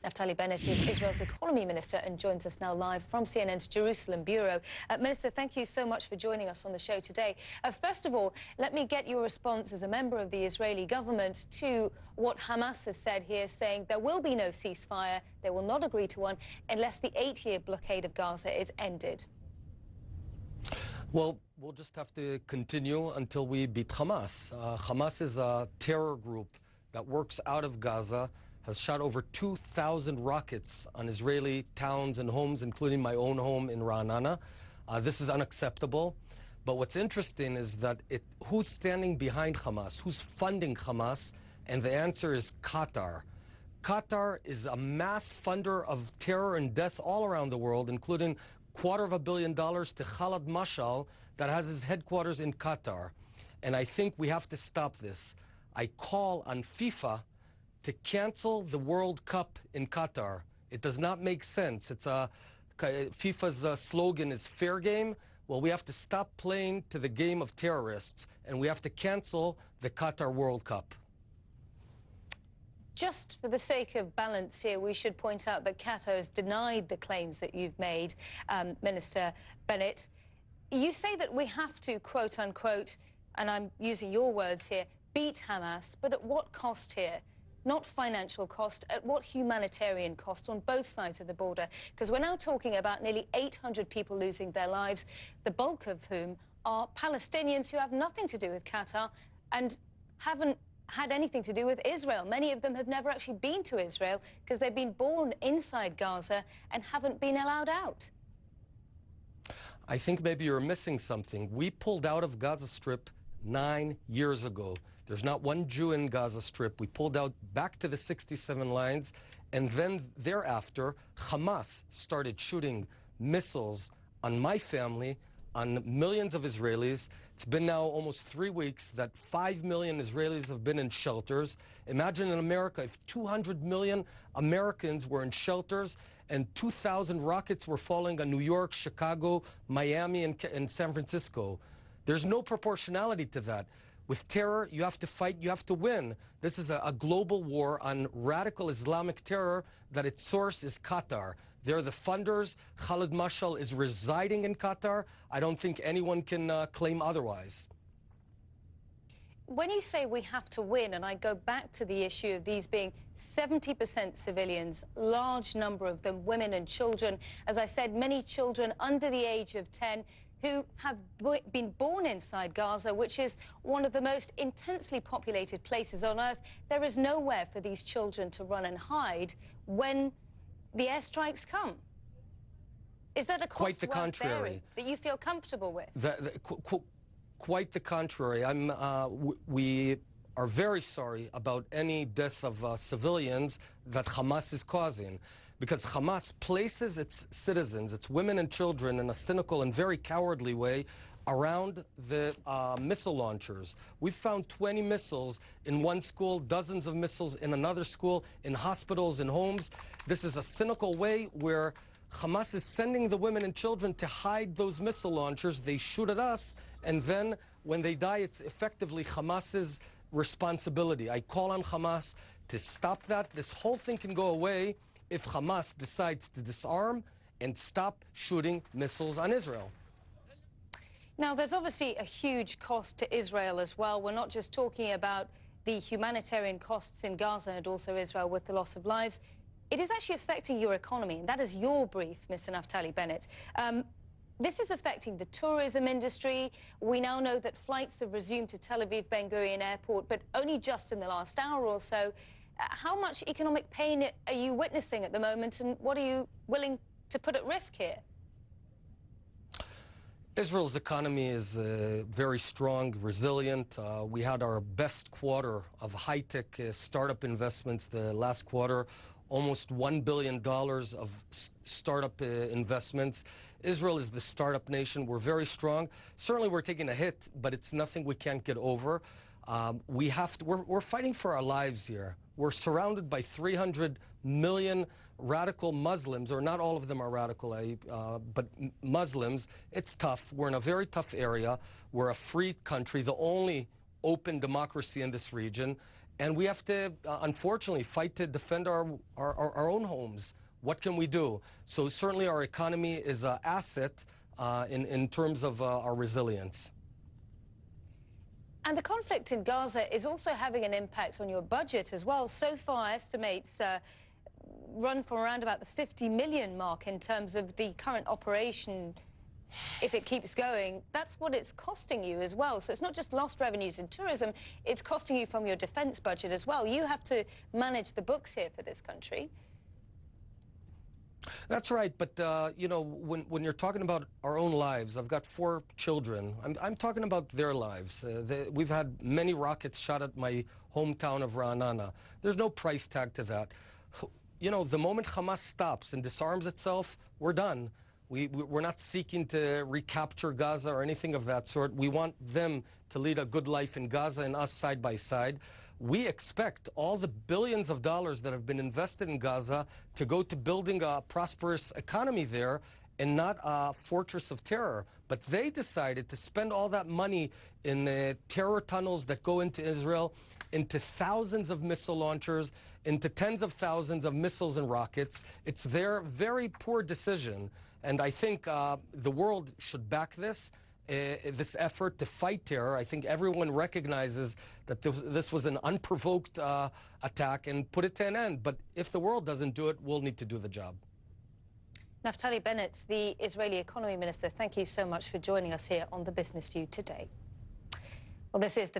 Naftali Bennett is Israel's economy minister and joins us now live from CNN's Jerusalem bureau. Minister, thank you so much for joining us on the show today. First of all, let me get your response as a member of the Israeli government to what Hamas has said here, saying there will be no ceasefire, they will not agree to one, unless the 8-year blockade of Gaza is ended. Well, we'll just have to continue until we beat Hamas. Hamas is a terror group that works out of Gaza, has shot over 2,000 rockets on Israeli towns and homes, including my own home in Ra'anana. This is unacceptable. But what's interesting is that who's standing behind Hamas? Who's funding Hamas? And the answer is Qatar. Qatar is a mass funder of terror and death all around the world, including $250 million to Khalid Mashal that has his headquarters in Qatar. And I think we have to stop this. I call on FIFA to cancel the World Cup in Qatar. It does not make sense. FIFA's slogan is fair game. Well, we have to stop playing to the game of terrorists, and we have to cancel the Qatar World Cup. Just for the sake of balance here, we should point out that Qatar has denied the claims that you've made, Minister Bennett. You say that we have to, quote unquote, and I'm using your words here, beat Hamas, but at what cost here? Not financial cost, at what humanitarian cost on both sides of the border? Because we're now talking about nearly 800 people losing their lives, the bulk of whom are Palestinians who have nothing to do with Qatar and haven't had anything to do with Israel. Many of them have never actually been to Israel because they've been born inside Gaza and haven't been allowed out. I think maybe you're missing something. We pulled out of Gaza Strip 9 years ago. There's not one Jew in Gaza Strip. We pulled out back to the 67 lines, and then thereafter, Hamas started shooting missiles on my family, on millions of Israelis. It's been now almost 3 weeks that 5 million Israelis have been in shelters. Imagine in America if 200 million Americans were in shelters and 2,000 rockets were falling on New York, Chicago, Miami, and San Francisco. There's no proportionality to that. With terror, you have to fight, you have to win. This is a global war on radical Islamic terror that its source is Qatar. They're the funders. Khalid Mashal is residing in Qatar. I don't think anyone can claim otherwise. When you say we have to win, and I go back to the issue of these being 70% civilians, large number of them women and children, as I said, many children under the age of 10, who have been born inside Gaza, which is one of the most intensely populated places on earth. There is nowhere for these children to run and hide when the airstrikes come. Is that a cost quite the contrary that you feel comfortable with? Quite the contrary. We are very sorry about any death of civilians that Hamas is causing, because Hamas places its citizens, its women and children, in a cynical and very cowardly way around the missile launchers. We've found 20 missiles in one school, dozens of missiles in another school, in hospitals, in homes. This is a cynical way where Hamas is sending the women and children to hide those missile launchers. They shoot at us, and then when they die, it's effectively Hamas's responsibility. I call on Hamas to stop that. This whole thing can go away if Hamas decides to disarm and stop shooting missiles on Israel. Now, there's obviously a huge cost to Israel as well. We're not just talking about the humanitarian costs in Gaza and also Israel with the loss of lives. It is actually affecting your economy, and that is your brief, Mr. Naftali Bennett. This is affecting the tourism industry. We now know that flights have resumed to Tel Aviv Ben Gurion Airport, but only just in the last hour or so. How much economic pain are you witnessing at the moment, and what are you willing to put at risk here? Israel's economy is very strong, resilient. We had our best quarter of high-tech startup investments the last quarter, almost $1 billion of startup investments. Israel is the startup nation. We're very strong. Certainly we're taking a hit, but it's nothing we can't get over. We're fighting for our lives here. We're surrounded by 300 million radical Muslims, or not all of them are radical, but Muslims. It's tough. We're in a very tough area. We're a free country, the only open democracy in this region, And we have to, unfortunately, fight to defend our own homes. What can we do? So certainly our economy is an asset in terms of our resilience. And the conflict in Gaza is also having an impact on your budget as well. So far, estimates run from around about the 50 million mark in terms of the current operation. If it keeps going, that's what it's costing you as well. So it's not just lost revenues in tourism, it's costing you from your defense budget as well. You have to manage the books here for this country. That's right, but you know, when you're talking about our own lives, I've got 4 children. I'm talking about their lives. We've had many rockets shot at my hometown of Ra'anana. There's no price tag to that. You know, the moment Hamas stops and disarms itself, we're done. We're not seeking to recapture Gaza or anything of that sort. We want them to lead a good life in Gaza and us side by side. We expect all the billions of dollars that have been invested in Gaza to go to building a prosperous economy there and not a fortress of terror. But they decided to spend all that money in terror tunnels that go into Israel, into thousands of missile launchers, into tens of thousands of missiles and rockets. It's their very poor decision. And I think the world should back this effort to fight terror. I think everyone recognizes that this was an unprovoked attack and put it to an end. But if the world doesn't do it, we'll need to do the job. Naftali Bennett, the Israeli Economy Minister, thank you so much for joining us here on the Business View today. Well, this is the